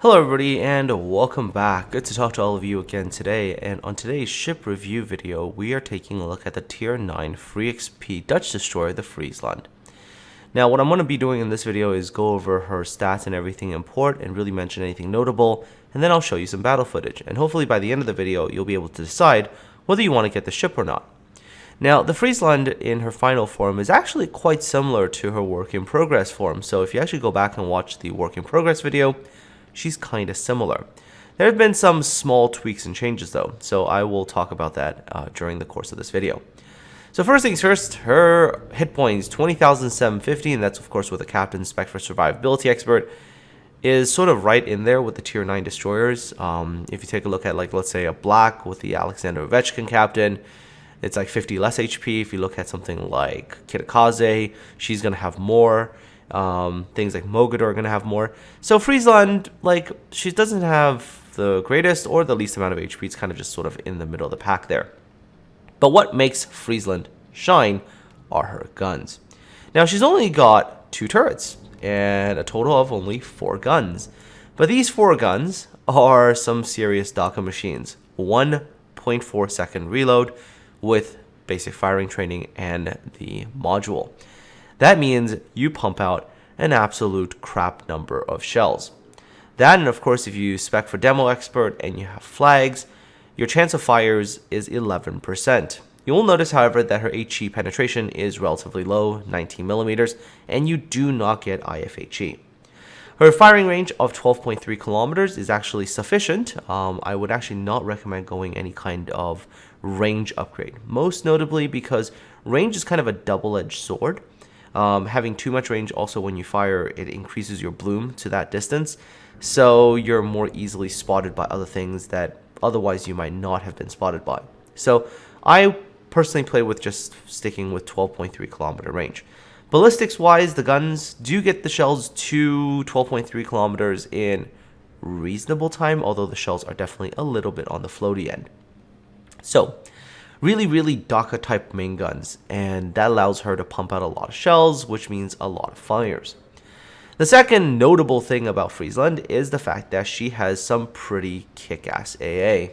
Hello everybody and welcome back. Good to talk to all of you again today, and on today's ship review video we are taking a look at the tier 9 free XP Dutch destroyer, the Friesland. Now what I'm going to be doing in this video is go over her stats and everything in port and really mention anything notable, and then I'll show you some battle footage, and hopefully by the end of the video you'll be able to decide whether you want to get the ship or not. Now the Friesland in her final form is actually quite similar to her work in progress form, so if you actually go back and watch the work in progress video, she's kind of similar. There have been some small tweaks and changes though, so I will talk about that during the course of this video. So first things first, her hit points 20,750, and that's of course with a captain spec for survivability expert, is sort of right in there with the tier 9 destroyers. If you take a look at, like, let's say a black with the Alexander Ovechkin captain, it's like 50 less HP. If you look at something like Kitakaze, she's going to have more. Things like Mogador are going to have more. So Friesland, like, she doesn't have the greatest or the least amount of HP. It's kind of just sort of in the middle of the pack there. But what makes Friesland shine are her guns. Now she's only got 2 turrets and a total of only 4 guns. But these 4 guns are some serious DACA machines. 1.4 second reload with basic firing training and the module. That means you pump out an absolute crap number of shells. That, and of course if you spec for demo expert and you have flags, your chance of fires is 11%. You will notice, however, that her HE penetration is relatively low, 19 millimeters, and you do not get IFHE. Her firing range of 12.3 kilometers is actually sufficient. I would actually not recommend going any kind of range upgrade, most notably because range is kind of a double-edged sword. Having too much range also, when you fire, it increases your bloom to that distance, so you're more easily spotted by other things that otherwise you might not have been spotted by. So I personally play with just sticking with 12.3 kilometer range. Ballistics wise, the guns do get the shells to 12.3 kilometers in reasonable time, although the shells are definitely a little bit on the floaty end. So really DACA type main guns, and that allows her to pump out a lot of shells, which means a lot of fires. The second notable thing about Friesland is the fact that she has some pretty kick-ass AA.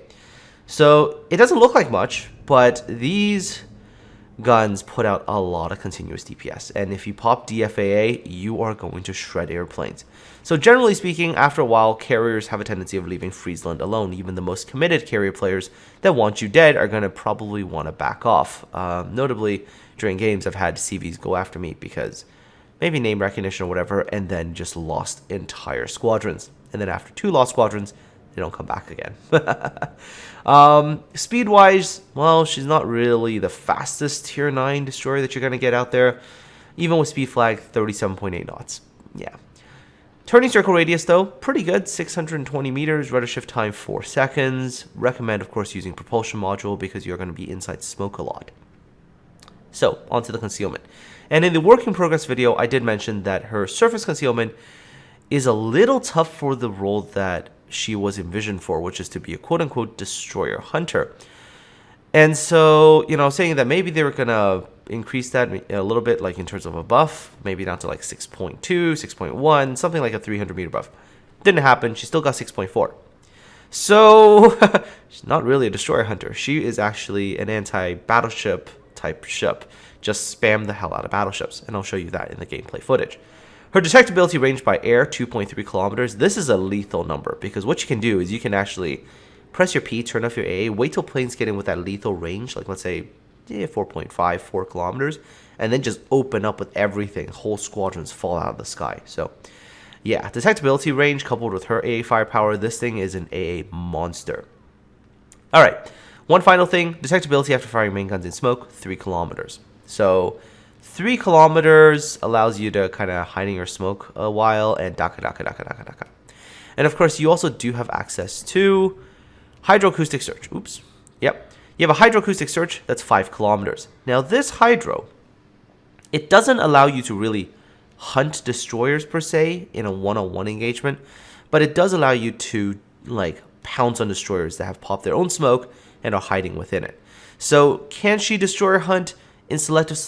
So it doesn't look like much, but these guns put out a lot of continuous DPS, and if you pop DFAA, you are going to shred airplanes. So generally speaking, after a while, carriers have a tendency of leaving Friesland alone. Even the most committed carrier players that want you dead are going to probably want to back off. Notably, during games, I've had CVs go after me because maybe name recognition or whatever, and then just lost entire squadrons. And then after 2 lost squadrons, they don't come back again. Speed-wise, well, she's not really the fastest tier 9 destroyer that you're going to get out there. Even with speed flag, 37.8 knots. Yeah. Turning circle radius, though, pretty good. 620 meters, rudder shift time 4 seconds. Recommend, of course, using propulsion module because you're going to be inside smoke a lot. So, onto the concealment. And in the work in progress video, I did mention that her surface concealment is a little tough for the role that she was envisioned for, which is to be a quote-unquote destroyer hunter. And so, you know, saying that maybe they were going to increase that a little bit, like in terms of a buff, maybe down to like 6.2, 6.1, something like a 300 meter buff. Didn't happen. She still got 6.4. So she's not really a destroyer hunter. She is actually an anti-battleship type ship. Just spam the hell out of battleships, and I'll show you that in the gameplay footage. Her detectability range by air, 2.3 kilometers. This is a lethal number because what you can do is you can actually press your P, turn off your AA, wait till planes get in with that lethal range, like let's say 4.5, 4 kilometers, and then just open up with everything. Whole squadrons fall out of the sky. So yeah, detectability range coupled with her AA firepower, this thing is an AA monster. Alright, one final thing, detectability after firing main guns in smoke, 3 kilometers. So 3 kilometers allows you to kind of hide in your smoke a while and DACA. And of course, you also do have access to hydroacoustic search. Oops. Yep. You have a hydroacoustic search that's 5 kilometers. Now this hydro, it doesn't allow you to really hunt destroyers per se in a one-on-one engagement, but it does allow you to like pounce on destroyers that have popped their own smoke and are hiding within it. So can she destroyer hunt? In selective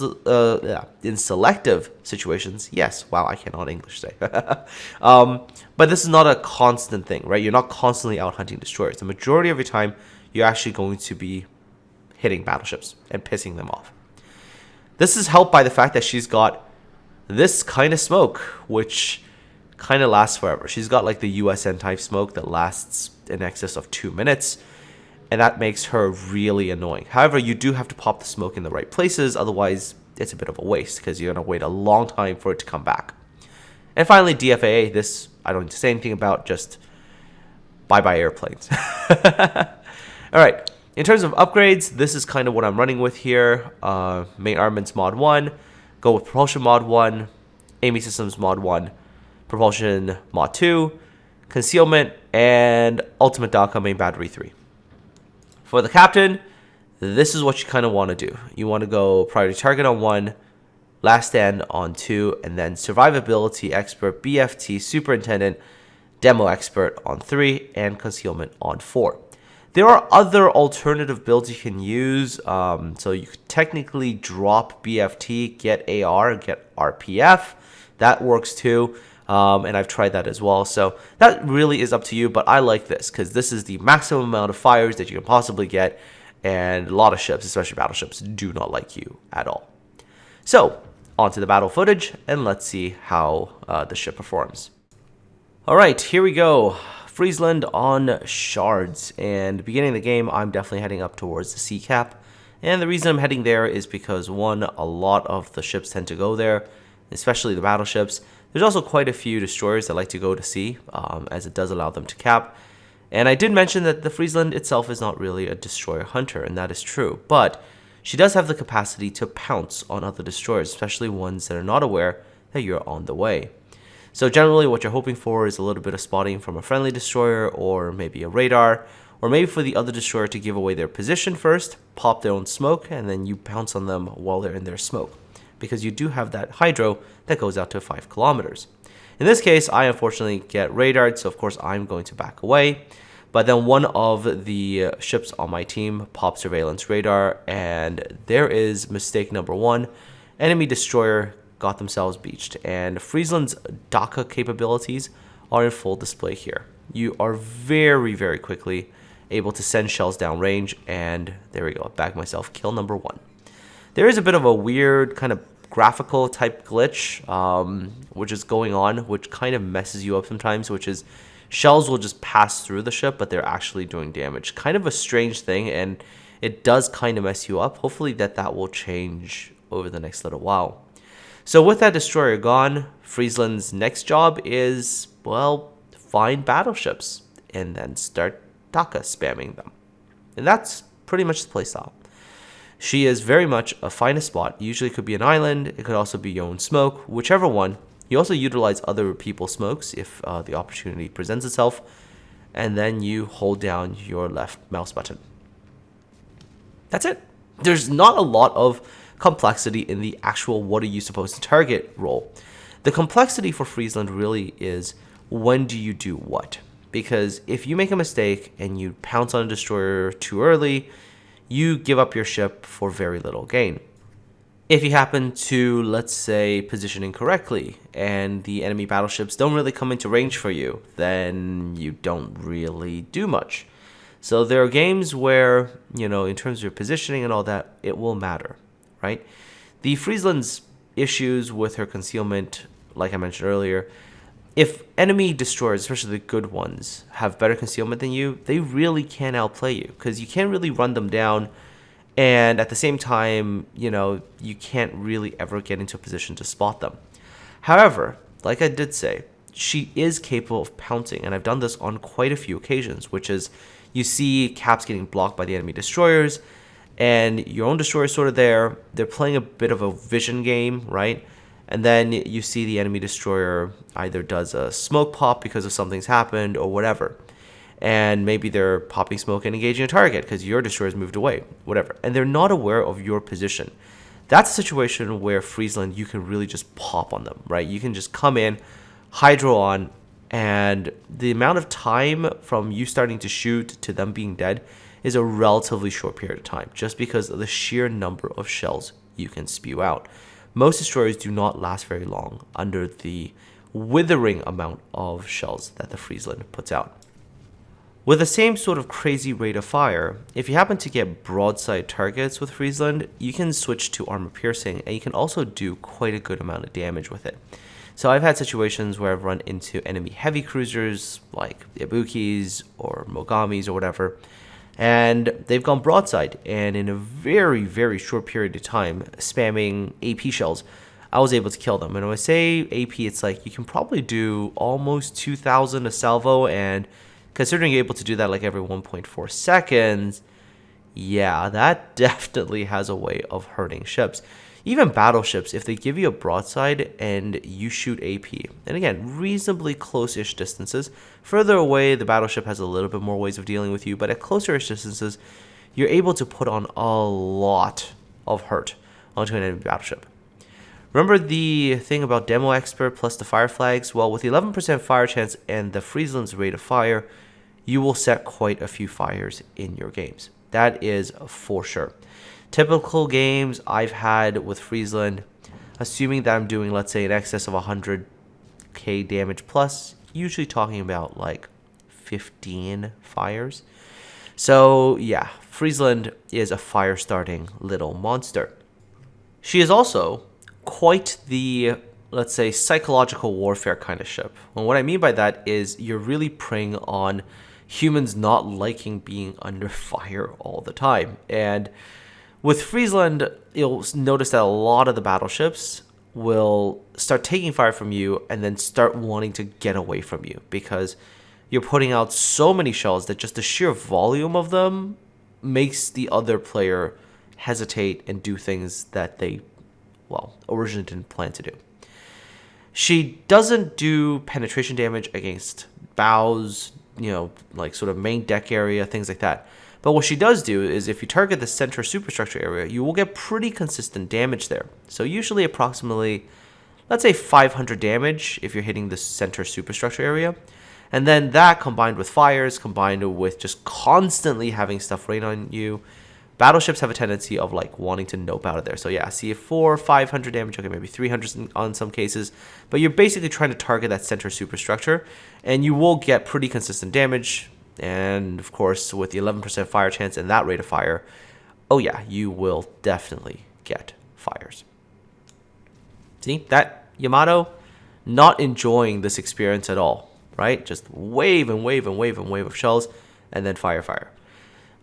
situations, yes. Wow, I cannot English say. But this is not a constant thing, right? You're not constantly out hunting destroyers. The majority of your time, you're actually going to be hitting battleships and pissing them off. This is helped by the fact that she's got this kind of smoke, which kind of lasts forever. She's got like the USN type smoke that lasts in excess of 2 minutes, and that makes her really annoying. However, you do have to pop the smoke in the right places, otherwise it's a bit of a waste because you're going to wait a long time for it to come back. And finally, DFAA, this I don't need to say anything about, just bye-bye airplanes. All right, in terms of upgrades, this is kind of what I'm running with here. Main Armaments Mod 1, go with Propulsion Mod 1, Aiming Systems Mod 1, Propulsion Mod 2, Concealment, and Ultimate DACA Main Battery 3. For the Captain, this is what you kind of want to do. You want to go Priority Target on 1, Last Stand on 2, and then Survivability Expert, BFT Superintendent, Demo Expert on 3, and Concealment on 4. There are other alternative builds you can use. So you could technically drop BFT, get AR, get RPF. That works too. And I've tried that as well. So that really is up to you. But I like this because this is the maximum amount of fires that you can possibly get. And a lot of ships, especially battleships, do not like you at all. So onto the battle footage, and let's see how the ship performs. All right, here we go. Friesland on shards, and beginning of the game, I'm definitely heading up towards the sea cap. And the reason I'm heading there is because, one, a lot of the ships tend to go there, especially the battleships. There's also quite a few destroyers that like to go to sea, as it does allow them to cap. And I did mention that the Friesland itself is not really a destroyer hunter, and that is true. But she does have the capacity to pounce on other destroyers, especially ones that are not aware that you're on the way. So generally what you're hoping for is a little bit of spotting from a friendly destroyer, or maybe a radar, or maybe for the other destroyer to give away their position first, pop their own smoke, and then you pounce on them while they're in their smoke. Because you do have that hydro that goes out to 5 kilometers. In this case, I unfortunately get radared, so of course I'm going to back away. But then one of the ships on my team pops surveillance radar, and there is mistake number 1. Enemy destroyer got themselves beached, and Friesland's DACA capabilities are in full display here. You are very, very quickly able to send shells downrange, and there we go, back myself, kill number 1. There is a bit of a weird kind of graphical type glitch, which is going on, which kind of messes you up sometimes, which is shells will just pass through the ship, but they're actually doing damage. Kind of a strange thing, and it does kind of mess you up. Hopefully that will change over the next little while. So with that destroyer gone, Friesland's next job is, well, find battleships and then start DACA spamming them. And that's pretty much the playstyle. She is very much a find a spot. Usually it could be an island, it could also be your own smoke, whichever one. You also utilize other people's smokes if the opportunity presents itself, and then you hold down your left mouse button. That's it. There's not a lot of complexity in the actual what are you supposed to target role. The complexity for Friesland really is when do you do what? Because if you make a mistake and you pounce on a destroyer too early, you give up your ship for very little gain. If you happen to, let's say, position incorrectly and the enemy battleships don't really come into range for you, then you don't really do much. So there are games where, in terms of your positioning and all that, it will matter, right? The Friesland's issues with her concealment, like I mentioned earlier, if enemy destroyers, especially the good ones, have better concealment than you, they really can outplay you because you can't really run them down. And at the same time, you can't really ever get into a position to spot them. However, like I did say, she is capable of pouncing, and I've done this on quite a few occasions, which is you see caps getting blocked by the enemy destroyers, and your own destroyer is sort of there. They're playing a bit of a vision game, right? And then you see the enemy destroyer either does a smoke pop because of something's happened or whatever. And maybe they're popping smoke and engaging a target because your destroyer's moved away, whatever. And they're not aware of your position. That's a situation where Friesland, you can really just pop on them, right? You can just come in, hydro on, and the amount of time from you starting to shoot to them being dead is a relatively short period of time, just because of the sheer number of shells you can spew out. Most destroyers do not last very long under the withering amount of shells that the Friesland puts out. With the same sort of crazy rate of fire, if you happen to get broadside targets with Friesland, you can switch to armor piercing, and you can also do quite a good amount of damage with it. So I've had situations where I've run into enemy heavy cruisers like the Ibukis or Mogamis or whatever, and they've gone broadside, and in a very, very short period of time, spamming AP shells, I was able to kill them. And when I say AP, it's like you can probably do almost 2,000 a salvo, and considering you're able to do that like every 1.4 seconds, yeah, that definitely has a way of hurting ships. Even battleships, if they give you a broadside and you shoot AP, and again, reasonably close-ish distances, further away, the battleship has a little bit more ways of dealing with you, but at closer-ish distances, you're able to put on a lot of hurt onto an enemy battleship. Remember the thing about Demo Expert plus the fire flags? Well, with the 11% fire chance and the Friesland's rate of fire, you will set quite a few fires in your games. That is for sure. Typical games I've had with Friesland, assuming that I'm doing, let's say, in excess of 100k damage plus, usually talking about like 15 fires. So yeah, Friesland is a fire-starting little monster. She is also quite the, let's say, psychological warfare kind of ship. And what I mean by that is you're really preying on humans not liking being under fire all the time. And with Friesland, you'll notice that a lot of the battleships will start taking fire from you and then start wanting to get away from you because you're putting out so many shells that just the sheer volume of them makes the other player hesitate and do things that they, well, originally didn't plan to do. She doesn't do penetration damage against bows, like sort of main deck area, things like that. But what she does do is if you target the center superstructure area, you will get pretty consistent damage there. So usually approximately, let's say 500 damage if you're hitting the center superstructure area. And then that combined with fires, combined with just constantly having stuff rain on you, battleships have a tendency of like wanting to nope out of there. So yeah, see 500 damage, okay, maybe 300 on some cases, but you're basically trying to target that center superstructure, and you will get pretty consistent damage. And of course, with the 11% fire chance and that rate of fire, oh yeah, you will definitely get fires. See, that Yamato, not enjoying this experience at all, right? Just wave and wave and wave and wave of shells, and then fire.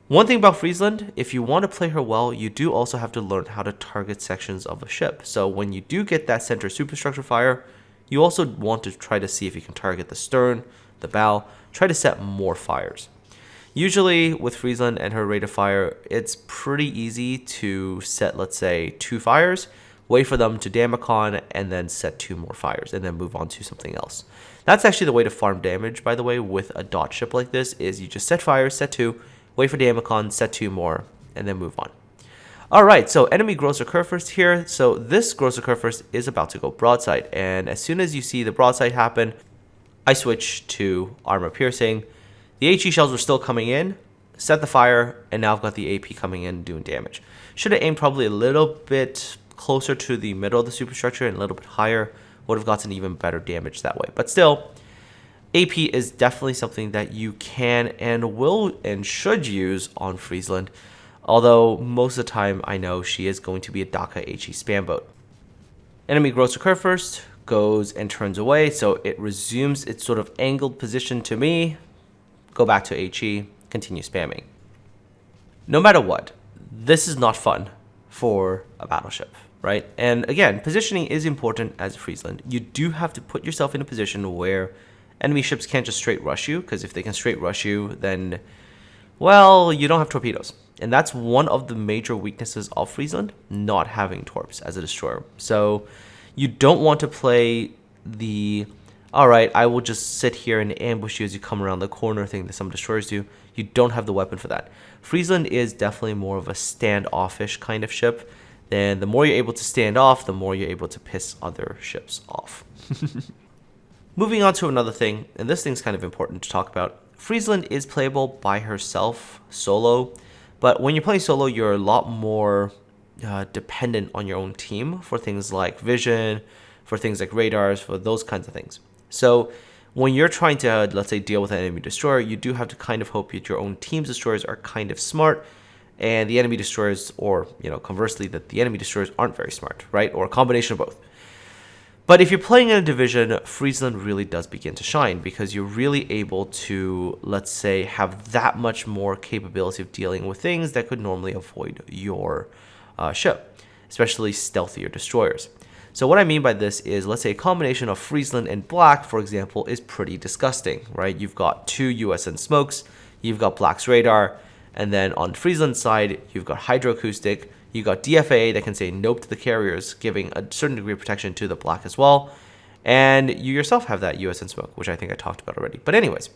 One thing about Friesland, if you want to play her well, you do also have to learn how to target sections of a ship. So when you do get that center superstructure fire, you also want to try to see if you can target the stern, the bow, try to set more fires. Usually with Friesland and her rate of fire, it's pretty easy to set, let's say, 2 fires, wait for them to damacon, and then set 2 more fires, and then move on to something else. That's actually the way to farm damage, by the way, with a dot ship like this, is you just set fires, set 2, wait for damacon, set 2 more, and then move on. Alright, so enemy Grosser Kurfürst here. So this Grosser Kurfürst is about to go broadside, and as soon as you see the broadside happen, I switch to armor piercing. The HE shells were still coming in, set the fire, and now I've got the AP coming in doing damage. Should have aimed probably a little bit closer to the middle of the superstructure and a little bit higher, would have gotten even better damage that way. But still, AP is definitely something that you can and will and should use on Friesland, although most of the time I know she is going to be a Daka HE spam boat. Enemy Grosser Kurfürst goes and turns away, so it resumes its sort of angled position to me, go back to HE, continue spamming. No matter what, this is not fun for a battleship, right? And again, positioning is important as a Friesland. You do have to put yourself in a position where enemy ships can't just straight rush you, because if they can straight rush you, then, well, you don't have torpedoes. And that's one of the major weaknesses of Friesland, not having torps as a destroyer. So you don't want to play the, all right, I will just sit here and ambush you as you come around the corner thing that some destroyers do. You don't have the weapon for that. Friesland is definitely more of a standoffish kind of ship. Then the more you're able to stand off, the more you're able to piss other ships off. Moving on to another thing, and this thing's kind of important to talk about. Friesland is playable by herself, solo, but when you're playing solo, you're a lot more dependent on your own team for things like vision, for things like radars, for those kinds of things. So when you're trying to, let's say, deal with an enemy destroyer, you do have to kind of hope that your own team's destroyers are kind of smart, and the enemy destroyers, or conversely, that the enemy destroyers aren't very smart, right? Or a combination of both. But if you're playing in a division, Friesland really does begin to shine, because you're really able to, let's say, have that much more capability of dealing with things that could normally avoid your ship, especially stealthier destroyers. So what I mean by this is, let's say a combination of Friesland and Black, for example, is pretty disgusting, right? You've got 2 USN smokes, you've got Black's radar, and then on Friesland's side, you've got hydroacoustic, you've got DFA that can say nope to the carriers, giving a certain degree of protection to the Black as well. And you yourself have that USN smoke, which I think I talked about already. But anyways,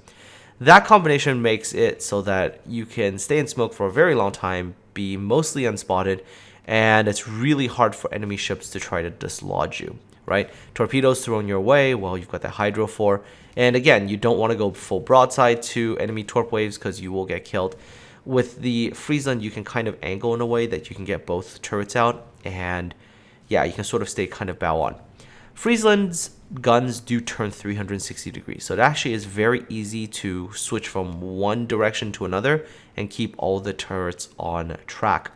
that combination makes it so that you can stay in smoke for a very long time, be mostly unspotted, and it's really hard for enemy ships to try to dislodge you, right? Torpedoes thrown your way, well, you've got the hydro for. And again, you don't want to go full broadside to enemy torp waves because you will get killed. With the Friesland, you can kind of angle in a way that you can get both turrets out, and yeah, you can sort of stay kind of bow on. Friesland's guns do turn 360 degrees, so it actually is very easy to switch from one direction to another and keep all the turrets on track.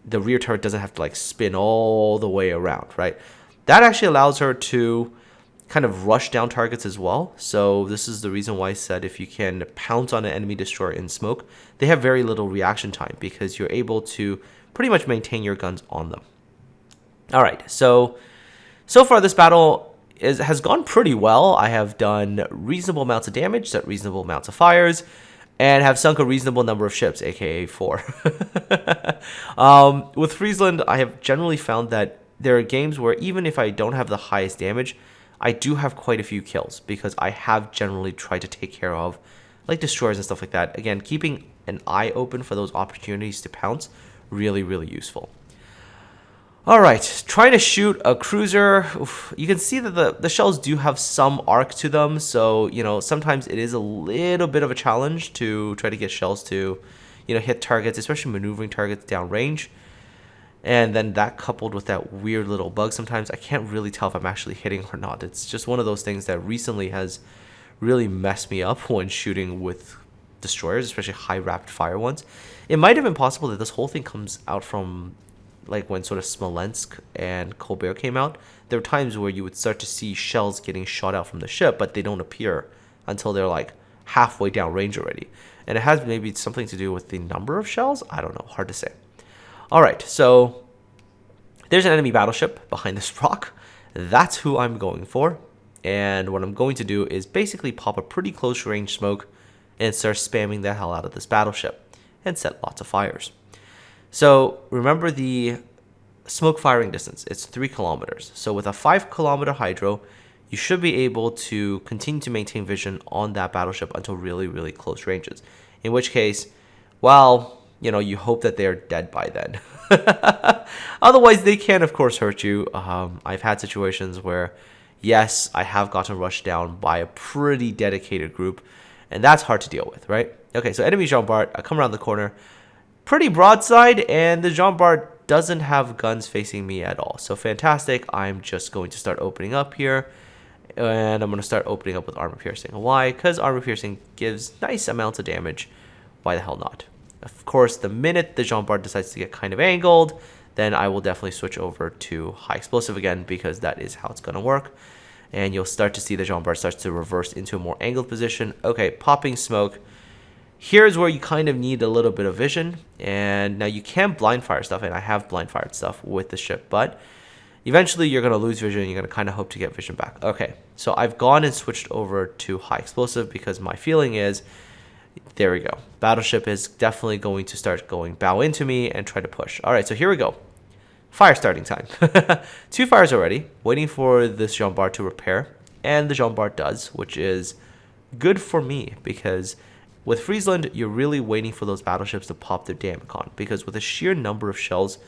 The rear turret doesn't have to like spin all the way around, right? That actually allows her to kind of rush down targets as well. So this is the reason why I said if you can pounce on an enemy destroyer in smoke, they have very little reaction time because you're able to pretty much maintain your guns on them. All right, so far this battle has gone pretty well. I have done reasonable amounts of damage, set reasonable amounts of fires, and have sunk a reasonable number of ships, aka 4. With Friesland, I have generally found that there are games where even if I don't have the highest damage, I do have quite a few kills because I have generally tried to take care of like destroyers and stuff like that. Again, keeping an eye open for those opportunities to pounce, really, really useful. All right, trying to shoot a cruiser. Oof, you can see that the shells do have some arc to them, so sometimes it is a little bit of a challenge to try to get shells to hit targets, especially maneuvering targets downrange. And then that coupled with that weird little bug, sometimes I can't really tell if I'm actually hitting or not. It's just one of those things that recently has really messed me up when shooting with destroyers, especially high rapid fire ones. It might have been possible that this whole thing comes out from like when sort of Smolensk and Colbert came out. There were times where you would start to see shells getting shot out from the ship, but they don't appear until they're like halfway down range already. And it has maybe something to do with the number of shells. I don't know, hard to say. All right, so there's an enemy battleship behind this rock. That's who I'm going for. And what I'm going to do is basically pop a pretty close range smoke and start spamming the hell out of this battleship and set lots of fires. So remember the smoke firing distance. It's 3 kilometers. So with a 5 kilometer hydro, you should be able to continue to maintain vision on that battleship until really, really close ranges. In which case, well, you hope that they're dead by then. Otherwise, they can, of course, hurt you. I've had situations where, yes, I have gotten rushed down by a pretty dedicated group, and that's hard to deal with, right? Okay, so enemy Jean Bart, I come around the corner, pretty broadside, and the Jean Bart doesn't have guns facing me at all. So fantastic. I'm just going to start opening up here, and I'm going to start opening up with armor piercing. Why? Because armor piercing gives nice amounts of damage. Why the hell not? Of course, the minute the Jean Bart decides to get kind of angled, then I will definitely switch over to high explosive again because that is how it's going to work. And you'll start to see the Jean Bart starts to reverse into a more angled position. Okay, popping smoke. Here's where you kind of need a little bit of vision. And now you can blind fire stuff, and I have blind fired stuff with the ship, but eventually you're going to lose vision and you're going to kind of hope to get vision back. Okay, so I've gone and switched over to high explosive because my feeling is, there we go. Battleship is definitely going to start going bow into me and try to push. All right, so here we go. Fire starting time. 2 fires already, waiting for this Jean Bart to repair. And the Jean Bart does, which is good for me because with Friesland, you're really waiting for those battleships to pop their Damicon because with the sheer number of shells,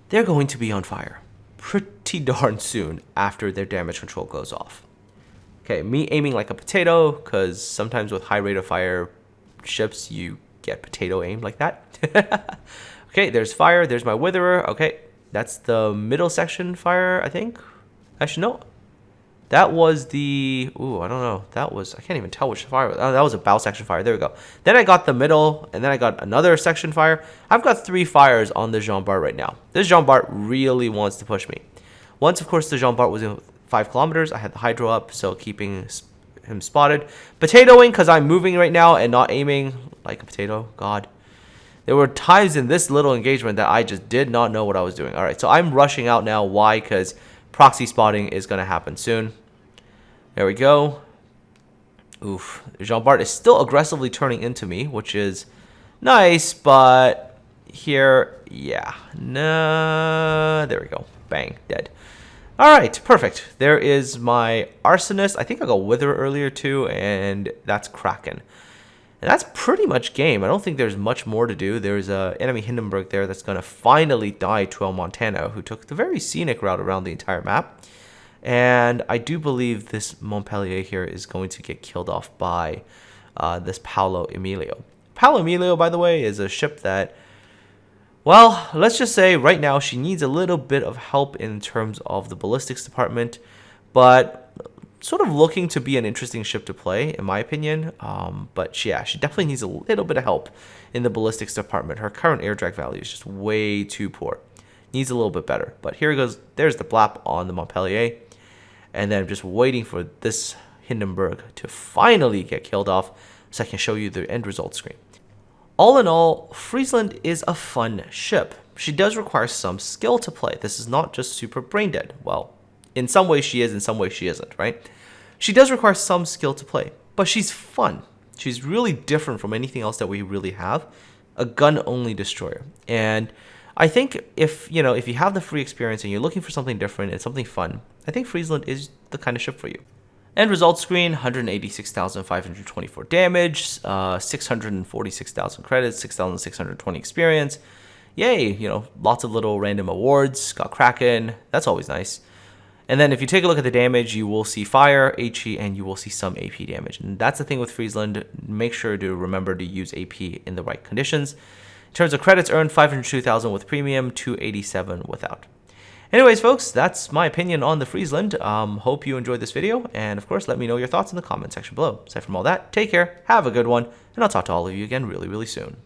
they're going to be on fire pretty darn soon after their damage control goes off. Okay, me aiming like a potato because sometimes with high rate of fire ships, you get potato aim like that. Okay, there's fire. There's my witherer. Okay, That's the middle section fire, I think. Actually, no. That was the... Ooh, I don't know. That was... I can't even tell which fire. Oh, that was a bow section fire. There we go. Then I got the middle, and then I got another section fire. I've got 3 fires on the Jean Bart right now. This Jean Bart really wants to push me. Once, of course, the Jean Bart was in 5 kilometers. I had the hydro up, so keeping him spotted. Potatoing, because I'm moving right now and not aiming like a potato. God. There were times in this little engagement that I just did not know what I was doing. All right, so I'm rushing out now. Why? Because proxy spotting is going to happen soon. There we go. Oof. Jean Bart is still aggressively turning into me, which is nice, but here, yeah. Nah, there we go. Bang, dead. All right, perfect. There is my Arsonist. I think I got Wither earlier too, and that's Kraken. And that's pretty much game. I don't think there's much more to do. There's a enemy Hindenburg there that's going to finally die to a Montana, who took the very scenic route around the entire map. And I do believe this Montpellier here is going to get killed off by this Paolo Emilio. Paolo Emilio, by the way, is a ship that, well, let's just say right now she needs a little bit of help in terms of the ballistics department, but sort of looking to be an interesting ship to play, in my opinion. But yeah, she definitely needs a little bit of help in the ballistics department. Her current air drag value is just way too poor. Needs a little bit better. But here it goes. There's the blap on the Montpellier. And then I'm just waiting for this Hindenburg to finally get killed off so I can show you the end result screen. All in all, Friesland is a fun ship. She does require some skill to play. This is not just super brain dead. Well, in some ways she is, in some ways she isn't, right? She does require some skill to play, but she's fun. She's really different from anything else that we really have. A gun-only destroyer. And I think if you have the free experience and you're looking for something different and something fun, I think Friesland is the kind of ship for you. End result screen, 186,524 damage, 646,000 credits, 6,620 experience. Yay, lots of little random awards, got Kraken, that's always nice. And then if you take a look at the damage, you will see fire, HE, and you will see some AP damage. And that's the thing with Friesland, make sure to remember to use AP in the right conditions. In terms of credits earned, 502,000 with premium, 287 without. Anyways, folks, that's my opinion on the Friesland. Hope you enjoyed this video, and of course, let me know your thoughts in the comment section below. Aside from all that, take care, have a good one, and I'll talk to all of you again really, really soon.